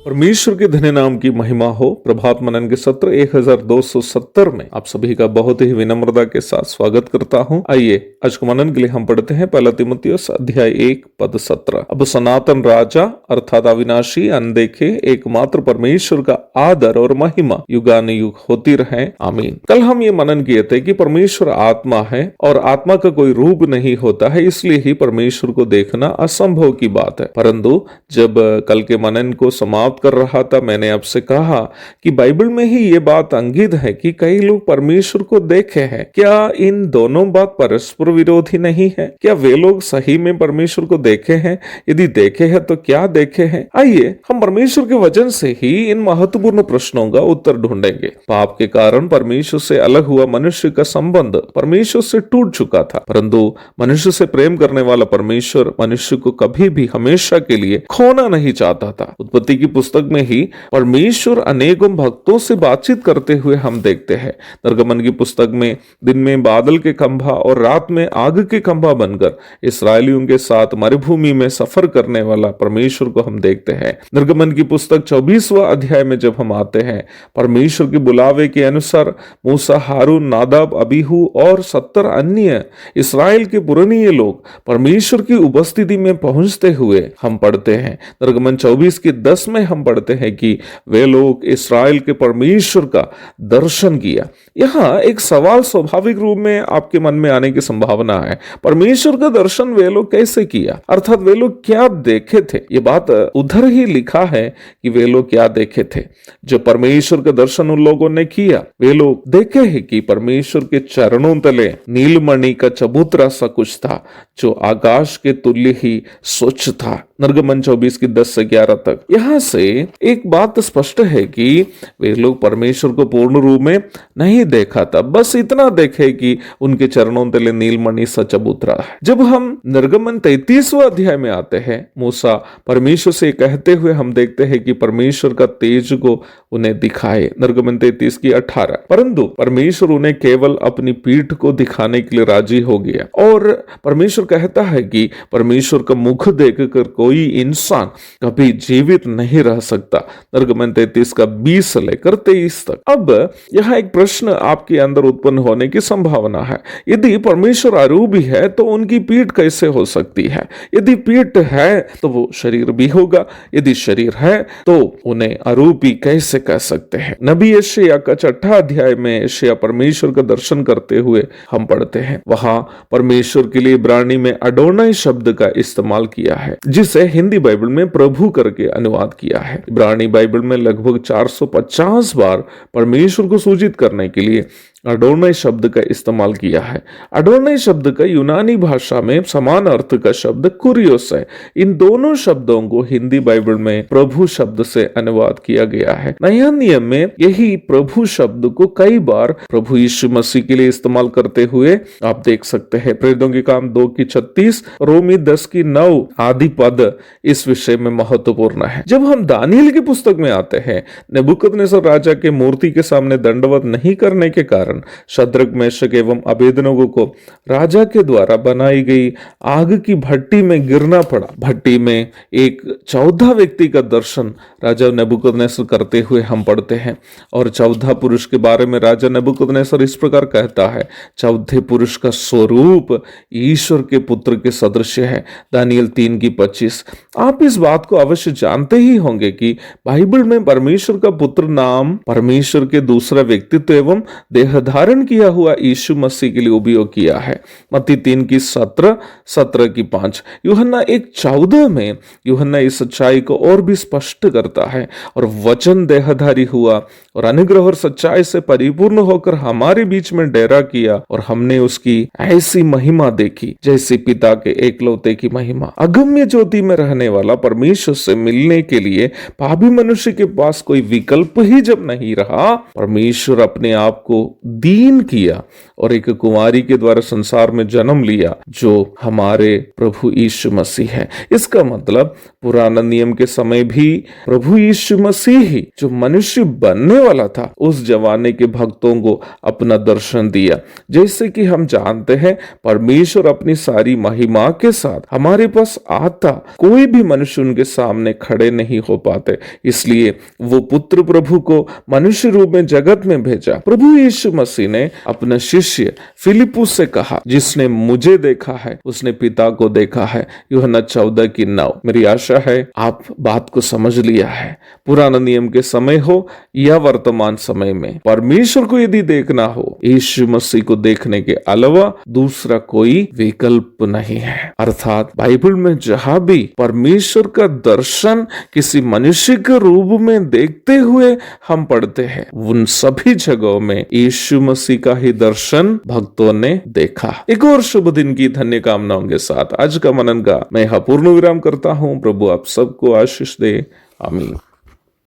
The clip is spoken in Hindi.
परमेश्वर के धन्य नाम की महिमा हो। प्रभात मनन के सत्र 1270 में आप सभी का बहुत ही विनम्रता के साथ स्वागत करता हूं। आइए आज के मनन के लिए हम पढ़ते हैं पहला तीमुथियुस अध्याय 1 पद 17। अब सनातन राजा अर्थात अविनाशी अनदेखे एकमात्र परमेश्वर का आदर और महिमा युगानुयुग होती रहे, आमीन। कल हम ये मनन किए थे कि परमेश्वर आत्मा है और आत्मा का कोई रूप नहीं होता है, इसलिए ही परमेश्वर को देखना असंभव की बात है। परंतु जब कल के मनन को समाप्त कर रहा था, मैंने आपसे कहा कि बाइबल में ही ये बात अंकित है कि कई लोग परमेश्वर को देखे हैं। क्या इन दोनों बात परस्पर विरोधी नहीं है? क्या वे लोग सही में परमेश्वर को देखे हैं? यदि देखे हैं तो क्या देखे हैं? आइए हम परमेश्वर के वचन से ही इन महत्वपूर्ण प्रश्नों का उत्तर ढूंढेंगे। पाप के कारण परमेश्वर से अलग हुआ मनुष्य का संबंध परमेश्वर से टूट चुका था, परंतु मनुष्य से प्रेम करने वाला परमेश्वर मनुष्य को कभी भी हमेशा के लिए खोना नहीं चाहता था। उत्पत्ति की पुस्तक में ही परमेश्वर अनेकों भक्तों से बातचीत करते हुए हम देखते हैं। निर्गमन की पुस्तक में दिन में बादल के खंभा और रात में आग के खंभा बनकर इस्राएलियों के साथ मरुभूमि में सफर करने वाला परमेश्वर को हम देखते हैं। निर्गमन की पुस्तक 24वां अध्याय में जब हम आते हैं, परमेश्वर के बुलावे के अनुसार मूसा, हारून, नादाब, अबीहू और 70 अन्य इस्राएल के पुराने लोग परमेश्वर की उपस्थिति में पहुंचते हुए हम पढ़ते हैं। निर्गमन 24 के 10 में हम पढ़ते हैं कि वे लोग इस्राएल के परमेश्वर का दर्शन किया। यहाँ एक सवाल स्वाभाविक रूप में आपके मन में आने की संभावना है, परमेश्वर का दर्शन वे लोग कैसे किया, अर्थात वे लोग क्या देखे थे। ये बात उधर ही लिखा है कि वे लोग क्या देखे थे। जो परमेश्वर का दर्शन उन लोगों ने किया, वे लोग देखे हैं कि परमेश्वर के चरणों तले नीलमणि का चबूतरा सा कुछ था जो आकाश के तुल्य ही स्वच्छ था। निर्गमन 24 की 10 से 11 तक। यहां से एक बात स्पष्ट है कि वे लोग परमेश्वर को पूर्ण रूप में नहीं देखा था, बस इतना देखे कि उनके चरणों तले नीलमणि सा चबूतरा है। जब हम निर्गमन 33वां अध्याय में आते हैं, मूसा परमेश्वर से कहते हुए हम देखते हैं कि परमेश्वर का तेज को उन्हें दिखाए। निर्गमन 33 की 18। परंतु परमेश्वर उन्हें केवल अपनी पीठ को दिखाने के लिए राजी हो गया और परमेश्वर कहता है कि परमेश्वर का मुख देखकर कोई इंसान कभी जीवित नहीं रह सकता। निर्गमन 33 का 20 से लेकर 23 तक। अब यहाँ एक प्रश्न आपके अंदर उत्पन्न होने की संभावना है, यदि परमेश्वर अरूपी है तो उनकी पीठ कैसे हो सकती है? यदि पीठ है तो वो शरीर भी होगा, यदि शरीर है तो उन्हें अरूपी कैसे कह सकते हैं? नबी यशायाह का 6 अध्याय में यशायाह परमेश्वर का दर्शन करते हुए हम पढ़ते हैं। वहां परमेश्वर के लिए इब्रानी में अडोनाई शब्द का इस्तेमाल किया है, जिसे हिंदी बाइबल में प्रभु करके अनुवाद किया है। इब्रानी बाइबल में लगभग 450 बार परमेश्वर को सूचित करने के लिए अडोनाई शब्द का इस्तेमाल किया है। अडोनाई शब्द का यूनानी भाषा में समान अर्थ का शब्द कुरियोस है। इन दोनों शब्दों को हिंदी बाइबल में प्रभु शब्द से अनुवाद किया गया है। नया नियम में यही प्रभु शब्द को कई बार प्रभु यीशु मसीह के लिए इस्तेमाल करते हुए आप देख सकते हैं। प्रेरितों के काम 2 की 36, रोमी 10 की 9 आदि पद इस विषय में महत्वपूर्ण है। जब हम दानियेल की पुस्तक में आते हैं, नेबुकदनेस्सर राजा के मूर्ति के सामने दंडवत नहीं करने के कारण शद्रक, मेशक एवं अबेदनगो को राजा के द्वारा बनाई गई आग की भट्टी में गिरना पड़ा। भट्टी में एक 14 व्यक्ति का दर्शन राजा नेबुकदनेस्सर करते हुए हम पढ़ते हैं और 14 पुरुष के बारे में राजा नेबुकदनेस्सर इस प्रकार कहता है, 14 पुरुष का स्वरूप ईश्वर के पुत्र के सदृश है। दानियेल 3 की 25। आप इस बात को अवश्य जानते ही होंगे कि बाइबल में परमेश्वर का पुत्र नाम परमेश्वर के दूसरा व्यक्तित्व एवं देह धारण किया हुआ यीशु मसीह के लिए उपयोग किया है। मत्ती 3 की 17, 17 की 5। यूहन्ना 1:14 में यूहन्ना इस सच्चाई को और भी स्पष्ट करता है, और वचन देहधारी हुआ और अनुग्रह और सच्चाई से परिपूर्ण होकर हमारे बीच में डेरा किया, और हमने उसकी ऐसी महिमा देखी जैसे पिता के एकलौते की महिमा। अगम्य ज्योति में रहने वाला परमेश्वर से मिलने के लिए पापी मनुष्य के पास कोई विकल्प ही जब नहीं रहा, परमेश्वर अपने आप को दीन किया और एक कुंवारी के द्वारा संसार में जन्म लिया, जो हमारे प्रभु यीशु मसीह है। इसका मतलब पुराना नियम के समय भी प्रभु यीशु मसीह ही जो मनुष्य बनने वाला था उस जमाने के भक्तों को अपना दर्शन दिया। जैसे कि हम जानते हैं परमेश्वर अपनी सारी महिमा के साथ हमारे पास आता, कोई भी मनुष्य उनके सामने खड़े नहीं हो पाते, इसलिए वो पुत्र प्रभु को मनुष्य रूप में जगत में भेजा। प्रभु यीशु मसीह ने अपना शिष्य फिलिपुस से कहा, जिसने मुझे देखा है उसने पिता को देखा है, यूहन्ना 14:9। मेरी आशा है आप बात को समझ लिया है। पुराना नियम के समय हो या वर्तमान समय में, परमेश्वर को यदि देखना हो, यीशु मसीह को देखने के अलावा दूसरा कोई विकल्प नहीं है। अर्थात बाइबल में जहां भी परमेश्वर का दर्शन किसी मनुष्य के रूप में देखते हुए हम पढ़ते हैं, उन सभी जगहों में यीशु मसीह का ही दर्शन भक्तों ने देखा। एक और शुभ दिन की धन्य कामनाओं के साथ आज का मनन का मैं यहाँ पूर्ण विराम करता हूँ। प्रभु आप सबको आशीष दे। आमीन।